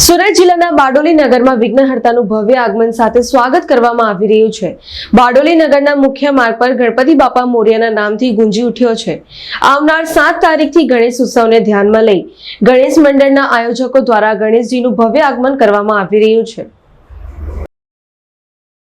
સુરત જિલ્લાના બારડોલી નગરમાં વિઘ્નહર્તાનું ભવ્ય આગમન સાથે સ્વાગત કરવામાં આવી રહ્યું છે। બારડોલી નગરના મુખ્ય માર્ગ પર ગણપતિ બાપા મોરિયાના નામથી ગુંજી ઉઠ્યો છે। આવનાર 7 તારીખથી ગણેશ ઉત્સવને ધ્યાનમાં લઈ ગણેશ મંડળના આયોજકો દ્વારા ગણેશજીનું ભવ્ય આગમન કરવામાં આવી રહ્યું છે।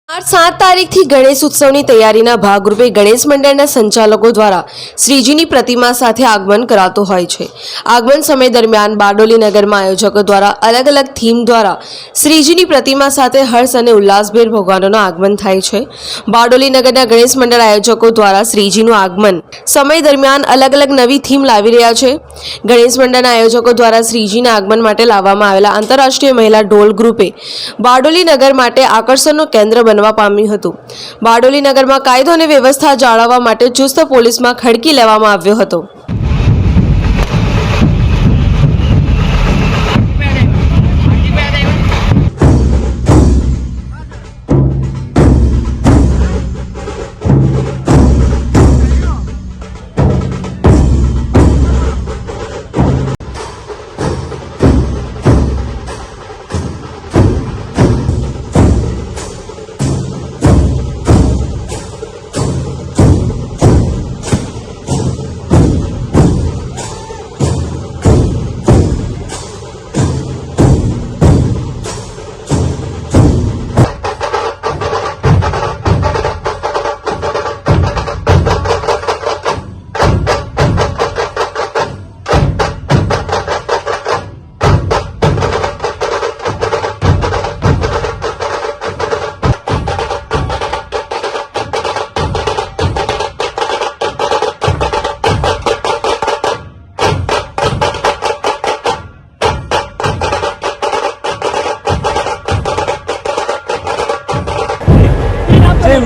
7 તારીખથી ગણેશ ઉત્સવની તૈયારીના ભાગરૂપે ગણેશ મંડળના સંચાલકો દ્વારા શ્રીજીની પ્રતિમા સાથે આગમન કરાતો હોય છે। આગમન સમય દરમિયાન બારડોલી નગરમાં આયોજકો દ્વારા અલગ અલગ થીમ દ્વારા શ્રીજીની પ્રતિમા સાથે હર્ષ અને ઉલ્લાસભેર ભગવાનોનું આગમન થાય છે। બારડોલી નગરના ગણેશ મંડળ આયોજકો દ્વારા શ્રીજીનું આગમન સમય દરમિયાન અલગ અલગ નવી થીમ લાવી રહ્યા છે। ગણેશ મંડળના આયોજકો દ્વારા શ્રીજીના આગમન માટે લાવવામાં આવેલા આંતરરાષ્ટ્રીય મહિલા ઢોલ ગ્રુપે બારડોલી નગર માટે આકર્ષણનું કેન્દ્ર બનવા પામ્યું હતું। બારડોલી નગરમાં કાયદો અને વ્યવસ્થા જાળવવા માટે ચુસ્ત પોલીસમાં ખડકી લેવામાં આવ્યો હતો।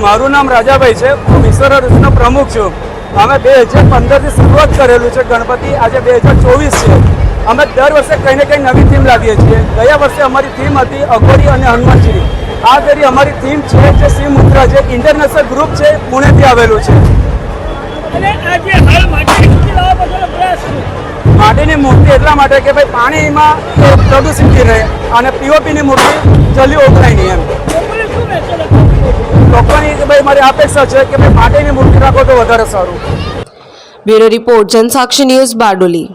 મારું નામ રાજાભાઈ છે। હું વિશ્વ રથનો પ્રમુખ છું। અમે 2015થી શરૂઆત કરેલું છે ગણપતિ। આજે 2024 છે। અમે દર વર્ષે કંઈ ને કંઈ નવી થીમ લાવીએ છીએ। ગયા વર્ષે અમારી થીમ હતી અઘોરી અને હનુમાનજી। આ ફેરી અમારી થીમ છે જે શ્રી મુદ્રા જે ઇન્ટરનેશનલ ગ્રુપ છે પુણેથી આવેલું છે। માટીની મૂર્તિ એટલા માટે કે ભાઈ પાણીમાં પ્રદૂષિત રહે અને પીઓપીની મૂર્તિ જલ્દી ઓગળાય નહીં એમ લોકોની કે ભાઈ મારી અપેક્ષા છે કે ભાઈ માટીની મૂર્તિ રાખો તો વધારે સારું। Bureau report, Jansakshi news, Bardoli.